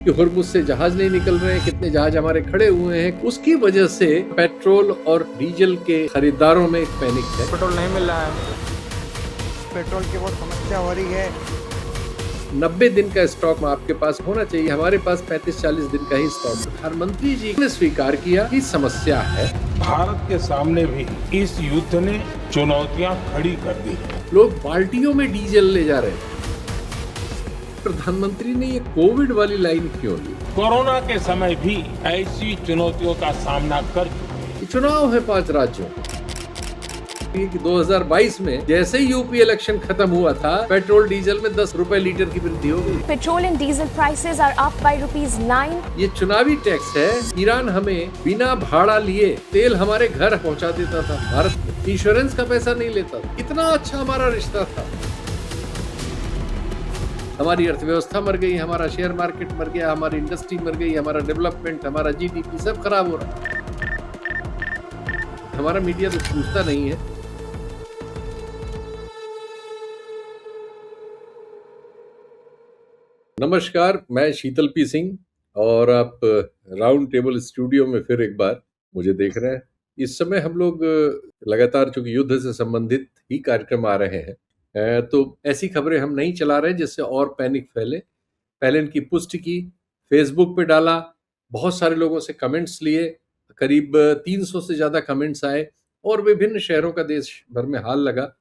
कि हुर्मुज से जहाज नहीं निकल रहे हैं, कितने जहाज हमारे खड़े हुए हैं। उसकी वजह से पेट्रोल और डीजल के खरीदारों में एक पैनिक है। पेट्रोल नहीं मिल रहा है। पेट्रोल की बहुत समस्या हो रही है। 90 दिन का स्टॉक आपके पास होना चाहिए, हमारे पास 35-40 दिन का ही स्टॉक। प्रधानमंत्री जी ने स्वीकार किया कि समस्या है। भारत के सामने भी इस युद्ध ने चुनौतियां खड़ी कर दी है। लोग बाल्टियों में डीजल ले जा रहे हैं। प्रधानमंत्री ने ये कोविड वाली लाइन क्यों ली? कोरोना के समय भी ऐसी चुनौतियों का सामना कर चुके हैं। चुनाव है 5 राज्यों कि 2022 में जैसे ही यूपी इलेक्शन खत्म हुआ था, पेट्रोल डीजल में 10 रुपए लीटर की वृद्धि हो गई। Petrol and diesel prices are up by ₹9। ये चुनावी टैक्स है। ईरान हमें बिना भाड़ा लिए तेल हमारे घर पहुंचा देता था। भारत इंश्योरेंस का पैसा नहीं लेता। कितना अच्छा हमारा रिश्ता था। हमारी अर्थव्यवस्था मर गई, हमारा शेयर मार्केट मर गया, हमारी इंडस्ट्री मर गई, हमारा डेवलपमेंट, हमारा जीडीपी सब खराब हो रहा है। हमारा मीडिया तो पूछता नहीं है। नमस्कार, मैं शीतल पी सिंह और आप राउंड टेबल स्टूडियो में फिर एक बार मुझे देख रहे हैं। इस समय हम लोग लगातार चूंकि युद्ध से संबंधित ही कार्यक्रम आ रहे हैं, तो ऐसी खबरें हम नहीं चला रहे जिससे और पैनिक फैले। पहले इनकी पुष्टि की, फेसबुक पे डाला, बहुत सारे लोगों से कमेंट्स लिए, करीब 300 से ज़्यादा कमेंट्स आए और विभिन्न शहरों का देश भर में हाल लगा।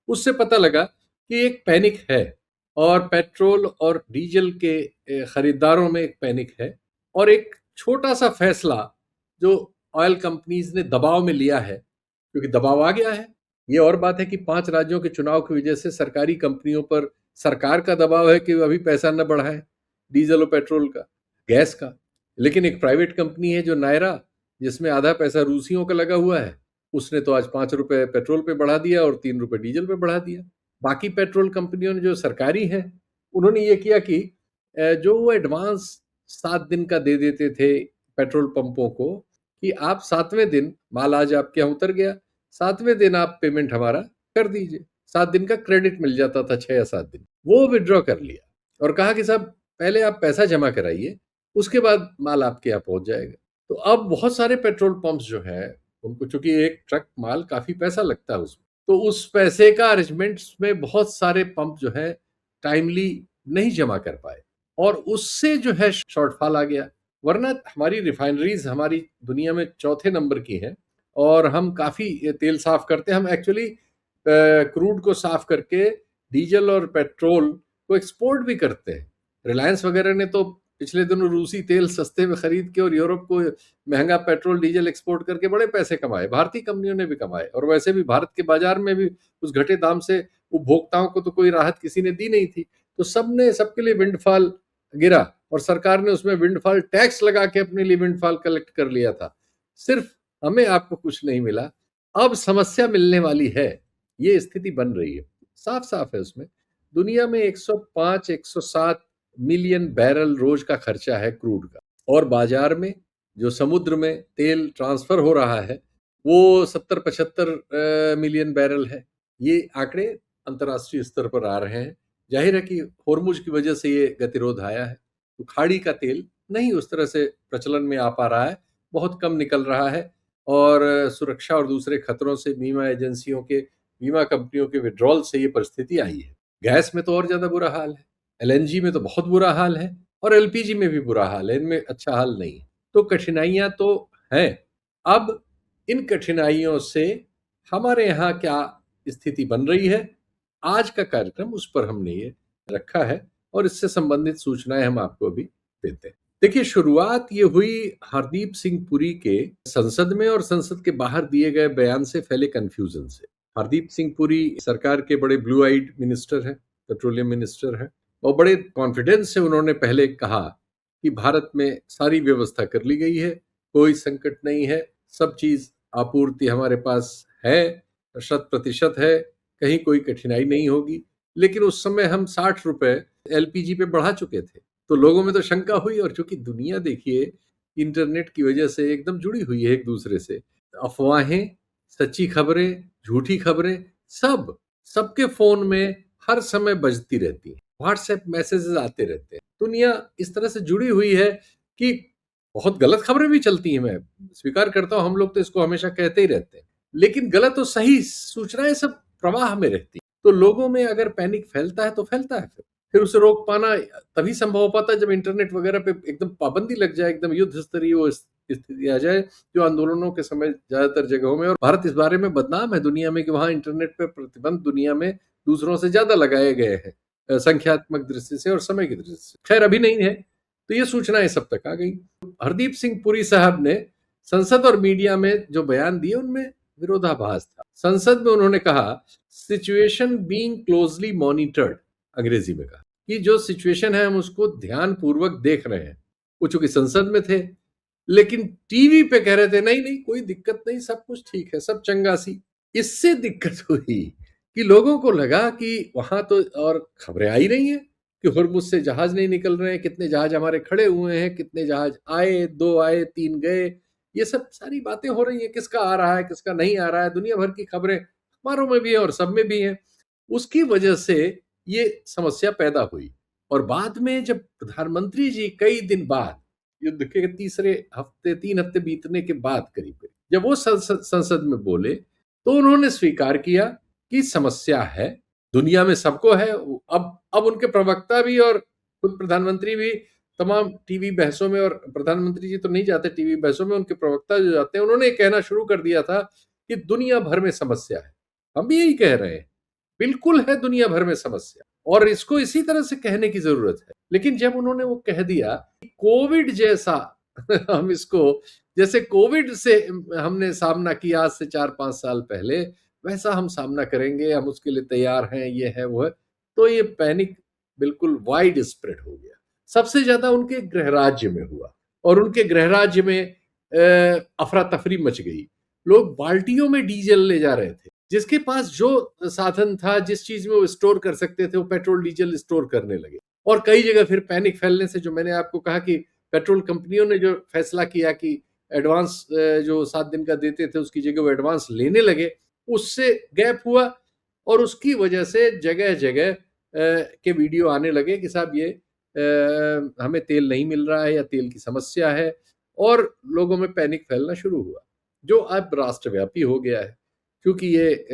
उससे पता लगा कि एक पैनिक है और पेट्रोल और डीजल के खरीदारों में एक पैनिक है। और एक छोटा सा फैसला जो ऑयल कंपनीज ने दबाव में लिया है, क्योंकि दबाव आ गया है। ये और बात है कि 5 राज्यों के चुनाव की वजह से सरकारी कंपनियों पर सरकार का दबाव है कि अभी पैसा न बढ़ाएं डीजल और पेट्रोल का, गैस का। लेकिन एक प्राइवेट कंपनी है जो नायरा, जिसमें आधा पैसा रूसियों का लगा हुआ है, उसने तो आज 5 रुपए पेट्रोल पे बढ़ा दिया और 3 रुपए डीजल पे बढ़ा दिया। बाकी पेट्रोल कंपनियों ने जो सरकारी हैं, उन्होंने ये किया कि जो वो एडवांस 7 दिन का दे देते थे पेट्रोल पंपों को कि आप 7वें दिन, माल आज आपके यहाँ उतर गया, 7वें दिन आप पेमेंट हमारा कर दीजिए। 7 दिन का क्रेडिट मिल जाता था, 6 या 7 दिन। वो विड्रॉ कर लिया और कहा कि साहब पहले आप पैसा जमा कराइए, उसके बाद माल आपके यहाँ पहुंच जाएगा। तो अब बहुत सारे पेट्रोल पंप्स जो है, उनको चूंकि एक ट्रक माल काफी पैसा लगता है उसमें, तो उस पैसे का अरेंजमेंट्स में बहुत सारे पंप जो है टाइमली नहीं जमा कर पाए और उससे जो है शॉर्टफॉल आ गया। वरना हमारी रिफाइनरीज हमारी दुनिया में चौथे नंबर की हैं और हम काफी तेल साफ करते हैं। हम एक्चुअली क्रूड को साफ करके डीजल और पेट्रोल को एक्सपोर्ट भी करते हैं। रिलायंस वगैरह ने तो पिछले दिनों रूसी तेल सस्ते में खरीद के और यूरोप को महंगा पेट्रोल डीजल एक्सपोर्ट करके बड़े पैसे कमाए। भारतीय कंपनियों ने भी कमाए और वैसे भी भारत के बाजार में भी उस घटे दाम से उपभोक्ताओं को तो कोई राहत किसी ने दी नहीं थी। तो सबने सबके लिए विंडफॉल गिरा और सरकार ने उसमें विंडफॉल टैक्स लगा के अपने लिए विंडफॉल कलेक्ट कर लिया था। सिर्फ हमें आपको कुछ नहीं मिला। अब समस्या मिलने वाली है, ये स्थिति बन रही है। साफ साफ है उसमें। दुनिया में 105-107 मिलियन बैरल रोज का खर्चा है क्रूड का, और बाजार में जो समुद्र में तेल ट्रांसफर हो रहा है वो 70-75 मिलियन बैरल है। ये आंकड़े अंतर्राष्ट्रीय स्तर पर आ रहे हैं। जाहिर है कि होर्मुज की वजह से ये गतिरोध आया है, तो खाड़ी का तेल नहीं उस तरह से प्रचलन में आ पा रहा है, बहुत कम निकल रहा है। और सुरक्षा और दूसरे खतरों से बीमा एजेंसियों के, बीमा कंपनियों के विड्रॉल से ये परिस्थिति आई है। गैस में तो और ज्यादा बुरा हाल है, एलएनजी में तो बहुत बुरा हाल है और एलपीजी में भी बुरा हाल है। इनमें अच्छा हाल नहीं है। तो कठिनाइयां तो हैं। अब इन कठिनाइयों से हमारे यहाँ क्या स्थिति बन रही है, आज का कार्यक्रम उस पर हमने ये रखा है और इससे संबंधित सूचनाएं हम आपको अभी देते हैं। देखिए, शुरुआत ये हुई हरदीप सिंह पुरी के संसद में और संसद के बाहर दिए गए बयान से फैले कंफ्यूजन से। हरदीप सिंह पुरी सरकार के बड़े ब्लू आइड मिनिस्टर हैं, पेट्रोलियम मिनिस्टर हैं, और बड़े कॉन्फिडेंस से उन्होंने पहले कहा कि भारत में सारी व्यवस्था कर ली गई है, कोई संकट नहीं है, सब चीज आपूर्ति हमारे पास है, 100% है, कहीं कोई कठिनाई नहीं होगी। लेकिन उस समय हम 60 रुपए एलपीजी पे बढ़ा चुके थे, तो लोगों में तो शंका हुई। और चूंकि दुनिया देखिए इंटरनेट की वजह से एकदम जुड़ी हुई है एक दूसरे से, अफवाहें, सच्ची खबरें, झूठी खबरें, सबके फोन में हर समय बजती रहती हैं। व्हाट्सएप मैसेजेस आते रहते हैं। दुनिया इस तरह से जुड़ी हुई है कि बहुत गलत खबरें भी चलती हैं, मैं स्वीकार करता हूँ, हम लोग तो इसको हमेशा कहते ही रहते हैं, लेकिन गलत और सही सूचनाएं सब प्रवाह में रहती हैं। तो लोगों में अगर पैनिक फैलता है तो फैलता है, फिर उसे रोक पाना तभी संभव हो पाता है जब इंटरनेट वगैरह पे एकदम पाबंदी लग जाए, एकदम युद्ध स्तरीय वो स्थिति आ जाए, जो आंदोलनों के समय ज्यादातर जगहों में, और भारत इस बारे में बदनाम है दुनिया में कि वहां इंटरनेट पे प्रतिबंध दुनिया में दूसरों से ज्यादा लगाए गए हैं, संख्यात्मक दृष्टि से और समय की दृष्टि से। खैर अभी नहीं है, तो ये सूचनाएं सब तक आ गई। हरदीप सिंह पुरी साहब ने संसद और मीडिया में जो बयान दिए उनमें विरोधाभास था। संसद में उन्होंने कहा सिचुएशन बीइंग क्लोजली मॉनिटर्ड, अंग्रेजी में कहा कि जो सिचुएशन है हम उसको ध्यान पूर्वक देख रहे हैं। वो चूंकि संसद में थे, लेकिन टीवी पे कह रहे थे नहीं नहीं कोई दिक्कत नहीं, सब कुछ ठीक है, सब चंगासी। इससे दिक्कत हुई कि लोगों को लगा कि वहां तो और खबरें आई रही हैं कि हुर्मुज से जहाज नहीं निकल रहे हैं, कितने जहाज हमारे खड़े हुए हैं, कितने जहाज आए, 2 आए 3 गए, ये सब सारी बातें हो रही हैं, किसका आ रहा है किसका नहीं आ रहा है, दुनिया भर की खबरें अखबारों में भी है और सब में भी है। उसकी वजह से ये समस्या पैदा हुई। और बाद में जब प्रधानमंत्री जी कई दिन बाद, युद्ध के तीसरे हफ्ते 3 हफ्ते बीतने के बाद करीब, जब वो संसद में बोले तो उन्होंने स्वीकार किया कि समस्या है, दुनिया में सबको है। अब उनके प्रवक्ता भी और खुद प्रधानमंत्री भी तमाम टीवी बहसों में, और प्रधानमंत्री जी तो नहीं जाते टीवी बहसों में, उनके प्रवक्ता जो जाते हैं उन्होंने कहना शुरू कर दिया था कि दुनिया भर में समस्या है। हम भी यही कह रहे हैं, बिल्कुल है दुनिया भर में समस्या, और इसको इसी तरह से कहने की जरूरत है। लेकिन जब उन्होंने वो कह दिया कि कोविड जैसा हम इसको, जैसे कोविड से हमने सामना किया आज से 4-5 साल पहले, वैसा हम सामना करेंगे, हम उसके लिए तैयार हैं, ये है वो है, तो ये पैनिक बिल्कुल वाइड स्प्रेड हो गया। सबसे ज्यादा उनके गृह राज्य में हुआ, और उनके गृह राज्य में अफरा तफरी मच गई। लोग बाल्टियों में डीजल ले जा रहे थे, जिसके पास जो साधन था, जिस चीज में वो स्टोर कर सकते थे, वो पेट्रोल डीजल स्टोर करने लगे। और कई जगह फिर पैनिक फैलने से, जो मैंने आपको कहा कि पेट्रोल कंपनियों ने जो फैसला किया कि एडवांस जो 7 दिन का देते थे उसकी जगह वो एडवांस लेने लगे, उससे गैप हुआ, और उसकी वजह से जगह जगह के वीडियो आने लगे कि साहब ये हमें तेल नहीं मिल रहा है या तेल की समस्या है, और लोगों में पैनिक फैलना शुरू हुआ, जो अब राष्ट्रव्यापी हो गया है। क्योंकि ये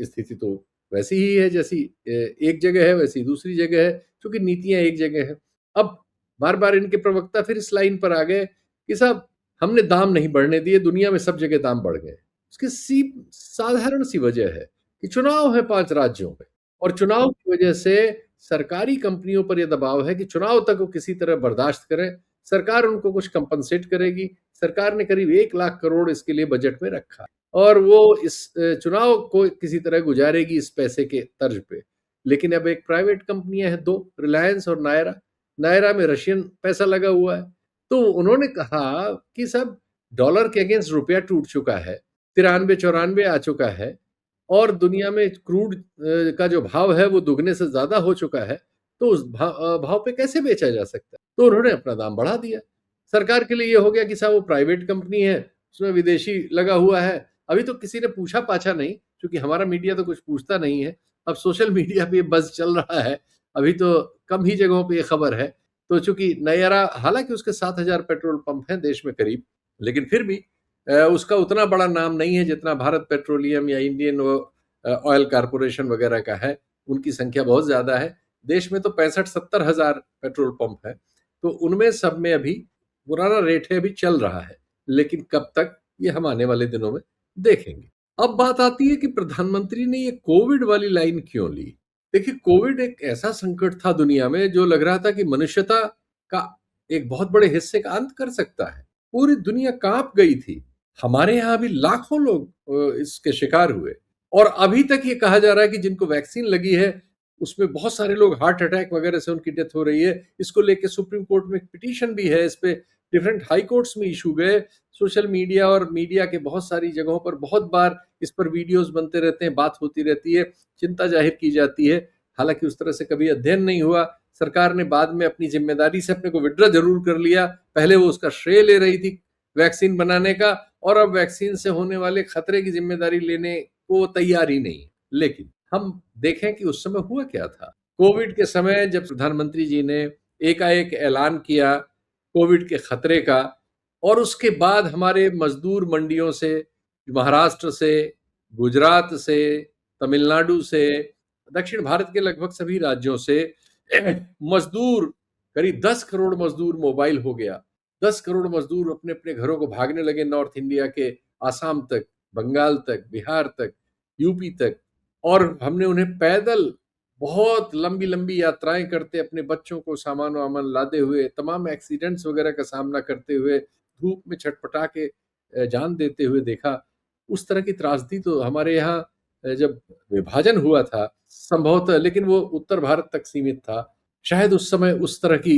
स्थिति तो वैसी ही है जैसी एक जगह है वैसी दूसरी जगह है, क्योंकि नीतियां एक जगह है। अब बार बार इनके प्रवक्ता फिर इस लाइन पर आ गए कि साहब हमने दाम नहीं बढ़ने दिए, दुनिया में सब जगह दाम बढ़ गए। उसकी साधारण सी वजह है कि चुनाव है 5 राज्यों में, और चुनाव की वजह से सरकारी कंपनियों पर यह दबाव है कि चुनाव तक वो किसी तरह बर्दाश्त करें, सरकार उनको कुछ कंपनसेट करेगी। सरकार ने करीब 1 लाख करोड़ इसके लिए बजट में रखा, और वो इस चुनाव को किसी तरह गुजारेगी इस पैसे के तर्ज पे। लेकिन अब एक प्राइवेट कंपनियां हैं 2, रिलायंस और नायरा में रशियन पैसा लगा हुआ है। तो उन्होंने कहा कि सब डॉलर के अगेंस्ट रुपया टूट चुका है, 93-94 आ चुका है, और दुनिया में क्रूड का जो भाव है वो दुगने से ज्यादा हो चुका है, तो उस भाव पे कैसे बेचा जा सकता है। तो उन्होंने अपना दाम बढ़ा दिया। सरकार के लिए ये हो गया कि साहब वो प्राइवेट कंपनी है, उसमें विदेशी लगा हुआ है। अभी तो किसी ने पूछा पाछा नहीं, क्योंकि हमारा मीडिया तो कुछ पूछता नहीं है। अब सोशल मीडिया पे बज़ चल रहा है, अभी तो कम ही जगहों पे ये खबर है। तो चूंकि नायरा, हालांकि उसके 7,000 पेट्रोल पंप हैं देश में करीब, लेकिन फिर भी उसका उतना बड़ा नाम नहीं है जितना भारत पेट्रोलियम या इंडियन ऑयल कारपोरेशन वगैरह का है। उनकी संख्या बहुत ज्यादा है। देश में तो 65-70 हजार पेट्रोल पंप है, तो उनमें सब में अभी पुराना रेट है, अभी चल रहा है। लेकिन कब तक, ये हम आने वाले दिनों में देखेंगे। अब बात आती है कि प्रधानमंत्री ने ये कोविड वाली लाइन क्यों ली। देखिए, कोविड एक ऐसा संकट था दुनिया में जो लग रहा था कि मनुष्यता का एक बहुत बड़े हिस्से का अंत कर सकता है। पूरी दुनिया कांप गई थी। हमारे यहाँ भी लाखों लोग इसके शिकार हुए, और अभी तक ये कहा जा रहा है कि जिनको वैक्सीन लगी है उसमें बहुत सारे लोग हार्ट अटैक वगैरह से उनकी डेथ हो रही है। इसको लेके सुप्रीम कोर्ट में एक पिटीशन भी है, इस पे डिफरेंट हाई कोर्ट्स में इशू गए। सोशल मीडिया और मीडिया के बहुत सारी जगहों पर बहुत बार इस पर वीडियोस बनते रहते हैं, बात होती रहती है, चिंता जाहिर की जाती है। हालांकि उस तरह से कभी अध्ययन नहीं हुआ। सरकार ने बाद में अपनी जिम्मेदारी से अपने को विड्रॉ जरूर कर लिया। पहले वो उसका श्रेय ले रही थी वैक्सीन बनाने का, और अब वैक्सीन से होने वाले खतरे की जिम्मेदारी लेने को तैयार ही नहीं। लेकिन हम देखें कि उस समय हुआ क्या था। कोविड के समय जब प्रधानमंत्री जी ने एकाएक ऐलान किया कोविड के खतरे का, और उसके बाद हमारे मजदूर मंडियों से, महाराष्ट्र से, गुजरात से, तमिलनाडु से, दक्षिण भारत के लगभग सभी राज्यों से मजदूर, करीब 10 करोड़ मजदूर मोबाइल हो गया। 10 करोड़ मजदूर अपने अपने घरों को भागने लगे, नॉर्थ इंडिया के आसाम तक, बंगाल तक, बिहार तक, यूपी तक, और हमने उन्हें पैदल बहुत लंबी लंबी यात्राएं करते, अपने बच्चों को सामान वामान लादे हुए, तमाम एक्सीडेंट्स वगैरह का सामना करते हुए, धूप में छटपटा के जान देते हुए देखा। उस तरह की त्रासदी तो हमारे यहाँ जब विभाजन हुआ था संभवतः, लेकिन वो उत्तर भारत तक सीमित था, शायद उस समय उस तरह की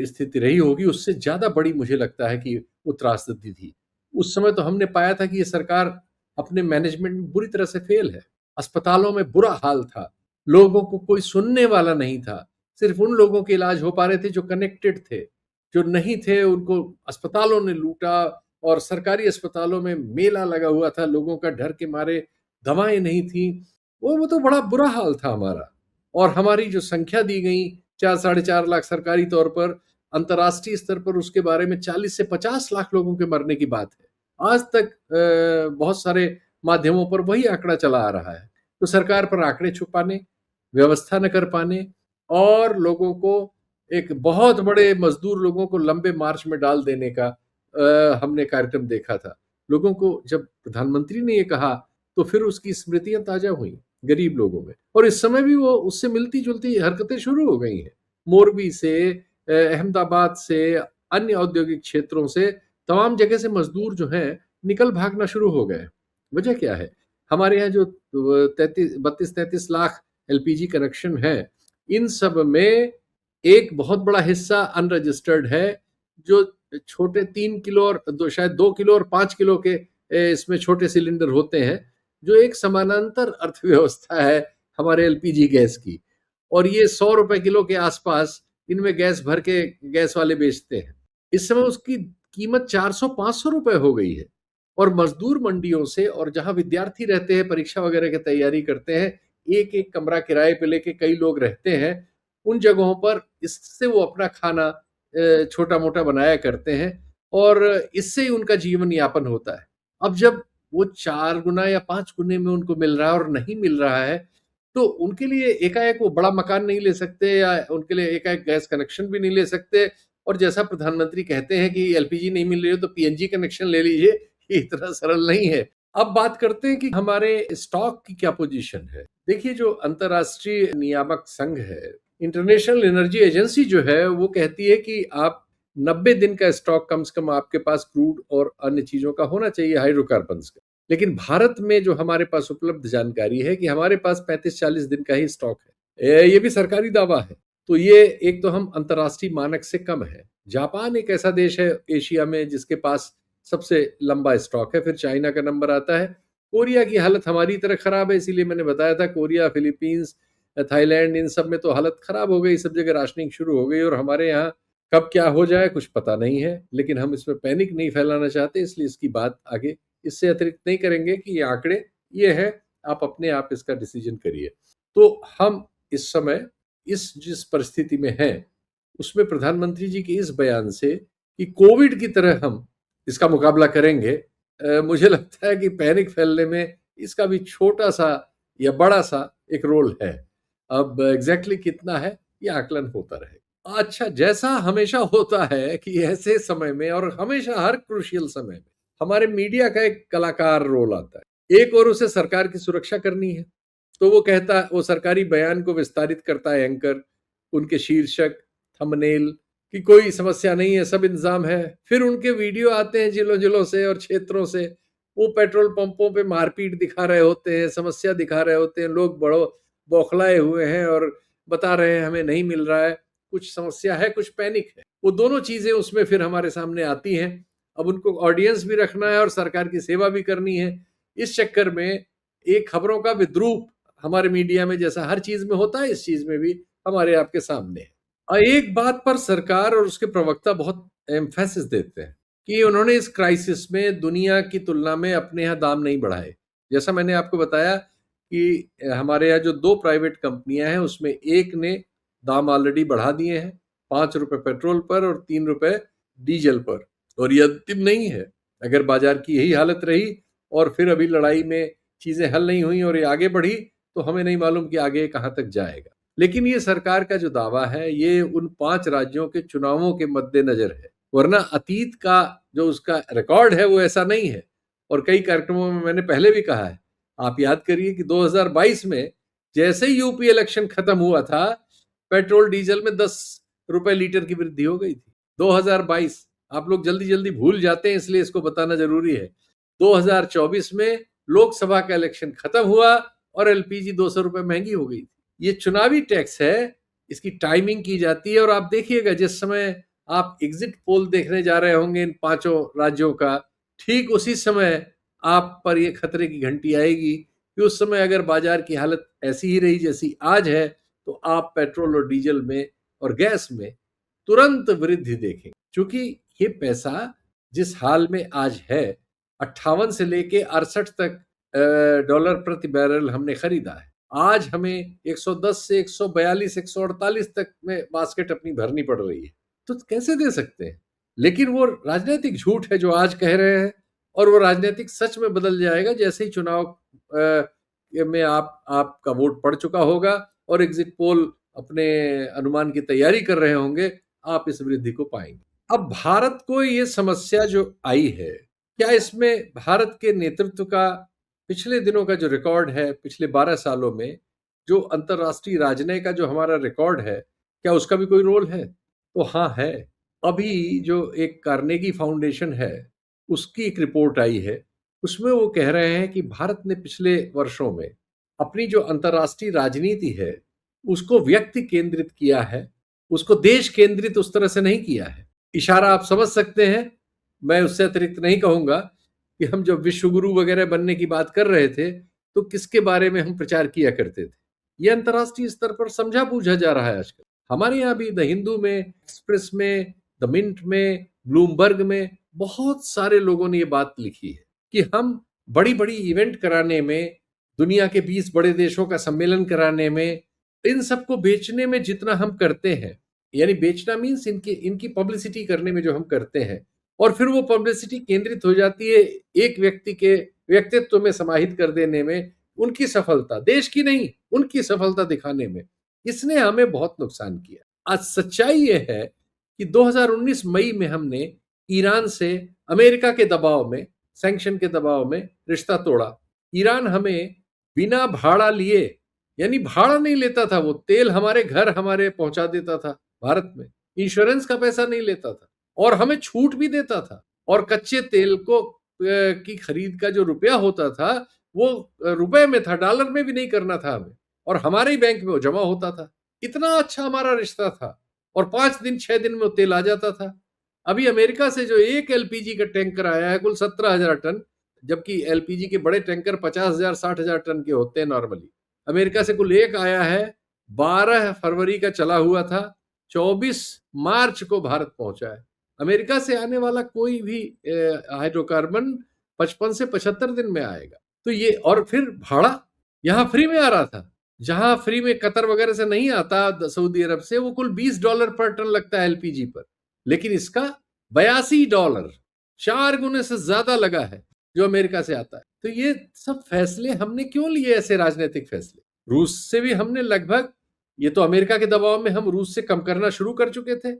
स्थिति रही होगी। उससे ज्यादा बड़ी मुझे लगता है कि वो त्रासदी थी। उस समय तो हमने पाया था कि ये सरकार अपने मैनेजमेंट में बुरी तरह से फेल है। अस्पतालों में बुरा हाल था, लोगों को कोई सुनने वाला नहीं था, सिर्फ उन लोगों के इलाज हो पा रहे थे जो कनेक्टेड थे, जो नहीं थे उनको अस्पतालों ने लूटा, और सरकारी अस्पतालों में मेला लगा हुआ था, लोगों का डर के मारे दवाएं नहीं थी। वो तो बड़ा बुरा हाल था हमारा। और हमारी जो संख्या दी गई 4-4.5 लाख सरकारी तौर पर, अंतर्राष्ट्रीय स्तर पर उसके बारे में 40 से 50 लाख लोगों के मरने की बात है। आज तक बहुत सारे माध्यमों पर वही आंकड़ा चला आ रहा है। तो सरकार पर आंकड़े छुपाने, व्यवस्था न कर पाने, और लोगों को एक बहुत बड़े मजदूर लोगों को लंबे मार्च में डाल देने का हमने कार्यक्रम देखा था। लोगों को जब प्रधानमंत्री ने ये कहा तो फिर उसकी स्मृतियां ताजा हुई गरीब लोगों में, और इस समय भी वो उससे मिलती जुलती हरकतें शुरू हो गई हैं। मोरबी से, अहमदाबाद से, अन्य औद्योगिक क्षेत्रों से, तमाम जगह से मजदूर जो हैं निकल भागना शुरू हो गए। वजह क्या है? हमारे यहाँ जो 32-33 लाख एलपीजी कनेक्शन है, इन सब में एक बहुत बड़ा हिस्सा अनरजिस्टर्ड है, जो छोटे 3 किलो और शायद 2 किलो और 5 किलो के इसमें छोटे सिलेंडर होते हैं, जो एक समानांतर अर्थव्यवस्था है हमारे एलपीजी गैस की। और ये 100 रुपए किलो के आसपास इनमें गैस भर के गैस वाले बेचते हैं। इस समय उसकी कीमत 400-500 रुपए हो गई है। और मजदूर मंडियों से, और जहां विद्यार्थी रहते हैं, परीक्षा वगैरह की तैयारी करते हैं, एक एक कमरा किराए पे लेके कई लोग रहते हैं, उन जगहों पर इससे वो अपना खाना छोटा मोटा बनाया करते हैं, और इससे ही उनका जीवन यापन होता है। अब जब वो 4 गुना या 5 गुने में उनको मिल रहा है और नहीं मिल रहा है, तो उनके लिए एकाएक वो बड़ा मकान नहीं ले सकते, या उनके लिए एकाएक गैस कनेक्शन भी नहीं ले सकते। और जैसा प्रधानमंत्री कहते हैं कि एलपीजी नहीं मिल रही है तो पीएनजी कनेक्शन ले लीजिए, ये इतना सरल नहीं है। अब बात करते हैं कि हमारे स्टॉक की क्या पोजीशन है। देखिए, जो अंतर्राष्ट्रीय नियामक संघ है, इंटरनेशनल एनर्जी एजेंसी जो है, वो कहती है कि आप 90 दिन का स्टॉक कम से कम आपके पास क्रूड और अन्य चीजों का होना चाहिए, हाइड्रोकार्बन्स का। लेकिन भारत में जो हमारे पास उपलब्ध जानकारी है कि हमारे पास 35-40 दिन का ही स्टॉक है। ये भी सरकारी दावा है। तो ये एक तो हम अंतर्राष्ट्रीय मानक से कम है। जापान एक ऐसा देश है एशिया में जिसके पास सबसे लंबा स्टॉक है, फिर चाइना का नंबर आता है। कोरिया की हालत हमारी तरह खराब है, इसीलिए मैंने बताया था, कोरिया, फिलीपींस, थाईलैंड, इन सब में तो हालत खराब हो गई, सब जगह राशनिंग शुरू हो गई। और हमारे यहाँ कब क्या हो जाए कुछ पता नहीं है, लेकिन हम इसमें पैनिक नहीं फैलाना चाहते, इसलिए इसकी बात आगे इससे अतिरिक्त नहीं करेंगे कि ये आंकड़े ये है, आप अपने आप इसका डिसीजन करिए। तो हम इस समय इस जिस परिस्थिति में हैं, उसमें प्रधानमंत्री जी के इस बयान से कि कोविड की तरह हम इसका मुकाबला करेंगे, मुझे लगता है कि पैनिक फैलने में इसका भी छोटा सा या बड़ा सा एक रोल है। अब एग्जैक्टली कितना है ये आकलन होता रहेगा। अच्छा, जैसा हमेशा होता है कि ऐसे समय में, और हमेशा हर क्रूशियल समय में, हमारे मीडिया का एक कलाकार रोल आता है। एक और उसे सरकार की सुरक्षा करनी है, तो वो कहता है, वो सरकारी बयान को विस्तारित करता है एंकर, उनके शीर्षक, थंबनेल, कि कोई समस्या नहीं है, सब इंतजाम है। फिर उनके वीडियो आते हैं जिलों जिलों से और क्षेत्रों से, वो पेट्रोल पंपों पे मारपीट दिखा रहे होते हैं, समस्या दिखा रहे होते हैं, लोग बड़ो बौखलाए हुए हैं और बता रहे हैं हमें नहीं मिल रहा है, कुछ समस्या है, कुछ पैनिक है। वो दोनों चीजें उसमें फिर हमारे सामने आती हैं। अब उनको ऑडियंस भी रखना है और सरकार की सेवा भी करनी है। इस चक्कर में एक खबरों का विद्रूप हमारे मीडिया में जैसा हर चीज में होता है, इस चीज में भी हमारे आपके सामने है। और एक बात पर सरकार और उसके प्रवक्ता बहुत एम्फेसिस देते हैं कि उन्होंने इस क्राइसिस में दुनिया की तुलना में अपने यहाँ दाम नहीं बढ़ाए। जैसा मैंने आपको बताया कि हमारे यहाँ जो 2 प्राइवेट कंपनियां हैं उसमें एक ने दाम ऑलरेडी बढ़ा दिए हैं, 5 रुपए पेट्रोल पर और 3 रुपए डीजल पर, और ये अंतिम नहीं है। अगर बाजार की यही हालत रही और फिर अभी लड़ाई में चीजें हल नहीं हुई और ये आगे बढ़ी तो हमें नहीं मालूम कि आगे कहां तक जाएगा। लेकिन ये सरकार का जो दावा है ये उन 5 राज्यों के चुनावों के मद्देनजर है, वरना अतीत का जो उसका रिकॉर्ड है वो ऐसा नहीं है। और कई कार्यक्रमों में मैंने पहले भी कहा है, आप याद करिए कि 2022 में जैसे ही यूपी इलेक्शन खत्म हुआ था, पेट्रोल डीजल में 10 रुपए लीटर की वृद्धि हो गई थी। 2022 आप लोग जल्दी जल्दी भूल जाते हैं, इसलिए इसको बताना जरूरी है। 2024 में लोकसभा का इलेक्शन खत्म हुआ और एलपीजी 200 रुपए महंगी हो गई थी। ये चुनावी टैक्स है, इसकी टाइमिंग की जाती है। और आप देखिएगा जिस समय आप एग्जिट पोल देखने जा रहे होंगे इन 5 राज्यों का, ठीक उसी समय आप पर ये खतरे की घंटी आएगी कि उस समय अगर बाजार की हालत ऐसी ही रही जैसी आज है तो आप पेट्रोल और डीजल में और गैस में तुरंत वृद्धि देखेंगे। क्योंकि ये पैसा जिस हाल में आज है, 58 से लेके 68 तक डॉलर प्रति बैरल हमने खरीदा है। आज हमें 110 से 142 148 तक में बास्केट अपनी भरनी पड़ रही है, तो कैसे दे सकते हैं? लेकिन वो राजनीतिक झूठ है जो आज कह रहे हैं, और वो राजनीतिक सच में बदल जाएगा जैसे ही चुनाव में आपका वोट पड़ चुका होगा और एग्जिट पोल अपने अनुमान की तैयारी कर रहे होंगे, आप इस वृद्धि को पाएंगे। अब भारत को ये समस्या जो आई है, क्या इसमें भारत के नेतृत्व का पिछले दिनों का जो रिकॉर्ड है, पिछले 12 सालों में जो अंतर्राष्ट्रीय राजनय का जो हमारा रिकॉर्ड है, क्या उसका भी कोई रोल है? तो हाँ है। अभी जो एक कार्नेगी फाउंडेशन है उसकी एक रिपोर्ट आई है, उसमें वो कह रहे हैं कि भारत ने पिछले वर्षों में अपनी जो अंतर्राष्ट्रीय राजनीति है उसको व्यक्ति केंद्रित किया है, उसको देश केंद्रित उस तरह से नहीं किया है। इशारा आप समझ सकते हैं, मैं उससे अतिरिक्त नहीं कहूंगा कि हम जब विश्व गुरु वगैरह बनने की बात कर रहे थे तो किसके बारे में हम प्रचार किया करते थे। ये अंतर्राष्ट्रीय स्तर पर समझा बूझा जा रहा है आजकल। हमारे यहाँ भी द हिंदू में, एक्सप्रेस में, द मिंट में, ब्लूमबर्ग में बहुत सारे लोगों ने ये बात लिखी है कि हम बड़ी बड़ी इवेंट कराने में, दुनिया के 20 बड़े देशों का सम्मेलन कराने में, इन सबको बेचने में जितना हम करते हैं, यानी बेचना मीन्स इनकी पब्लिसिटी करने में जो हम करते हैं, और फिर वो पब्लिसिटी केंद्रित हो जाती है एक व्यक्ति के व्यक्तित्व में समाहित कर देने में, उनकी सफलता, देश की नहीं उनकी सफलता दिखाने में, इसने हमें बहुत नुकसान किया। आज सच्चाई ये है कि 2019 मई में हमने ईरान से अमेरिका के दबाव में, सैंक्शन के दबाव में रिश्ता तोड़ा। ईरान हमें बिना भाड़ा लिए, यानी भाड़ा नहीं लेता था, वो तेल हमारे घर हमारे पहुंचा देता था भारत में, इंश्योरेंस का पैसा नहीं लेता था और हमें छूट भी देता था, और कच्चे तेल को की खरीद का जो रुपया होता था वो रुपए में था, डॉलर में भी नहीं करना था हमें, और हमारे ही बैंक में वो जमा होता था। इतना अच्छा हमारा रिश्ता था, और 5 दिन 6 दिन में वो तेल आ जाता था। अभी अमेरिका से जो एक एलपीजी का टैंकर आया है कुल 17,000 टन, जबकि एलपीजी के बड़े टैंकर 50,000 60,000 टन के होते हैं नॉर्मली। अमेरिका से कुल एक आया है, 12 फरवरी का चला हुआ था, 24 मार्च को भारत पहुंचा है। अमेरिका से आने वाला कोई भी हाइड्रोकार्बन 55 से 75 दिन में आएगा। तो ये, और फिर भाड़ा यहाँ फ्री में आ रहा था, जहां फ्री में कतर वगैरह से नहीं आता, सऊदी अरब से, वो कुल $20 पर टन लगता है एलपीजी पर, लेकिन इसका $82, 4 गुने से ज्यादा लगा है जो अमेरिका से आता है। तो ये सब फैसले हमने क्यों लिए, ऐसे राजनीतिक फैसले? रूस से भी हमने लगभग, ये तो अमेरिका के दबाव में हम रूस से कम करना शुरू कर चुके थे,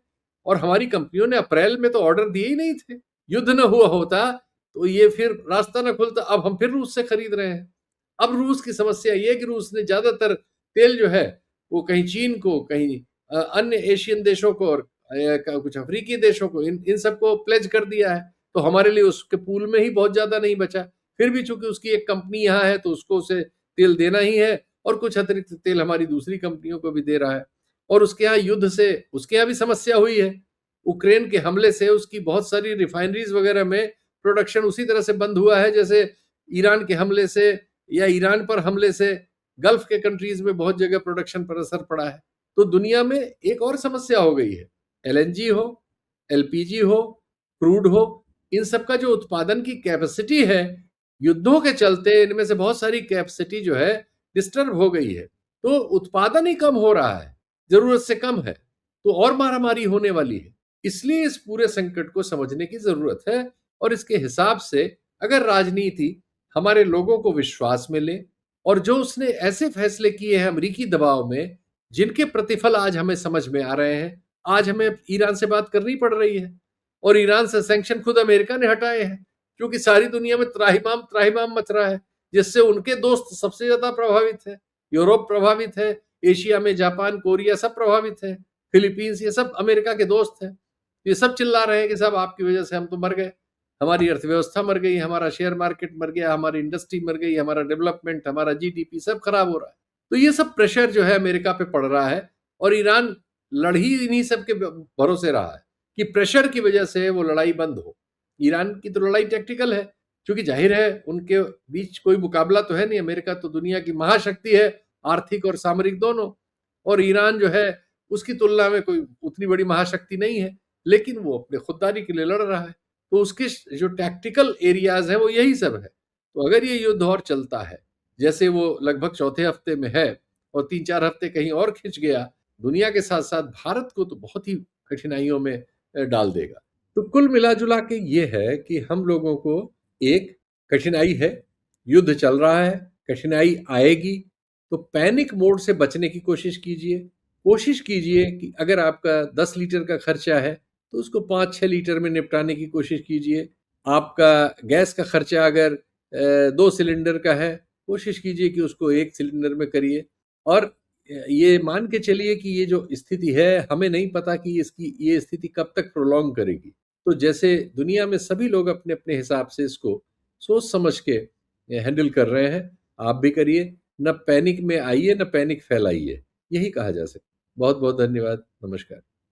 और हमारी कंपनियों ने अप्रैल में तो ऑर्डर दिए ही नहीं थे। युद्ध न हुआ होता तो ये फिर रास्ता न खुलता। अब हम फिर रूस से खरीद रहे हैं। अब रूस की समस्या ये कि रूस ने ज्यादातर तेल जो है वो कहीं चीन को, कहीं अन्य एशियन देशों को, और कुछ अफ्रीकी देशों को, इन सबको प्लेज कर दिया है। तो हमारे लिए उसके पूल में ही बहुत ज्यादा नहीं बचा। फिर भी चूंकि उसकी एक कंपनी यहाँ है तो उसको उसे तेल देना ही है, और कुछ अतिरिक्त तेल हमारी दूसरी कंपनियों को भी दे रहा है। और उसके यहाँ युद्ध से, उसके यहाँ भी समस्या हुई है। उक्रेन के हमले से उसकी बहुत सारी रिफाइनरीज वगैरह में प्रोडक्शन उसी तरह से बंद हुआ है जैसे ईरान के हमले से, या ईरान पर हमले से गल्फ के कंट्रीज में बहुत जगह प्रोडक्शन पर असर पड़ा है। तो दुनिया में एक और समस्या हो गई है, एलएनजी हो, एलपीजी हो, क्रूड हो, इन सब का जो उत्पादन की कैपेसिटी है, युद्धों के चलते इनमें से बहुत सारी कैपेसिटी जो है डिस्टर्ब हो गई है, तो उत्पादन ही कम हो रहा है, जरूरत से कम है, तो और मारामारी होने वाली है। इसलिए इस पूरे संकट को समझने की जरूरत है और इसके हिसाब से अगर राजनीति हमारे लोगों को विश्वास में ले और जो उसने ऐसे फैसले किए हैं अमेरिकी दबाव में, जिनके प्रतिफल आज हमें समझ में आ रहे हैं, आज हमें ईरान से बात करनी पड़ रही है और ईरान से सैंक्शन खुद अमेरिका ने हटाए हैं, क्योंकि सारी दुनिया में त्राहिमाम त्राहिमाम मच रहा है, जिससे उनके दोस्त सबसे ज्यादा प्रभावित है, यूरोप प्रभावित है, एशिया में जापान, कोरिया सब प्रभावित है, फिलीपींस, ये सब अमेरिका के दोस्त हैं। ये सब चिल्ला रहे हैं कि साहब आपकी वजह से हम तो मर गए, हमारी अर्थव्यवस्था मर गई, हमारा शेयर मार्केट मर गया, हमारी इंडस्ट्री मर गई, हमारा डेवलपमेंट, हमारा जीडीपी सब खराब हो रहा है। तो ये सब प्रेशर जो है अमेरिका पे पड़ रहा है और ईरान लड़ ही इन्हीं सब के भरोसे रहा है कि प्रेशर की वजह से वो लड़ाई बंद हो। ईरान की तो लड़ाई टैक्टिकल है, क्योंकि जाहिर है उनके बीच कोई मुकाबला तो है नहीं, अमेरिका तो दुनिया की महाशक्ति है, आर्थिक और सामरिक दोनों, और ईरान जो है उसकी तुलना में कोई उतनी बड़ी महाशक्ति नहीं है, लेकिन वो अपने खुददारी के लिए लड़ रहा है। तो उसके जो टैक्टिकल एरियाज है वो यही सब है। तो अगर ये युद्ध और चलता है जैसे वो लगभग चौथे हफ्ते में है और 3-4 हफ्ते कहीं और खिंच गया, दुनिया के साथ साथ भारत को तो बहुत ही कठिनाइयों में डाल देगा। तो कुल मिला जुला के ये है कि हम लोगों को एक कठिनाई है, युद्ध चल रहा है, कठिनाई आएगी, तो पैनिक मोड से बचने की कोशिश कीजिए कि अगर आपका 10 लीटर का खर्चा है तो उसको 5-6 लीटर में निपटाने की कोशिश कीजिए। आपका गैस का खर्चा अगर 2 सिलेंडर का है, कोशिश कीजिए कि उसको 1 सिलेंडर में करिए। और ये मान के चलिए कि ये जो स्थिति है, हमें नहीं पता कि इसकी ये स्थिति कब तक प्रोलॉन्ग करेगी। तो जैसे दुनिया में सभी लोग अपने अपने हिसाब से इसको सोच समझ के हैंडल कर रहे हैं, आप भी करिए। न पैनिक में आइए, न पैनिक फैलाइए, यही कहा जा सकता है। बहुत बहुत धन्यवाद। नमस्कार।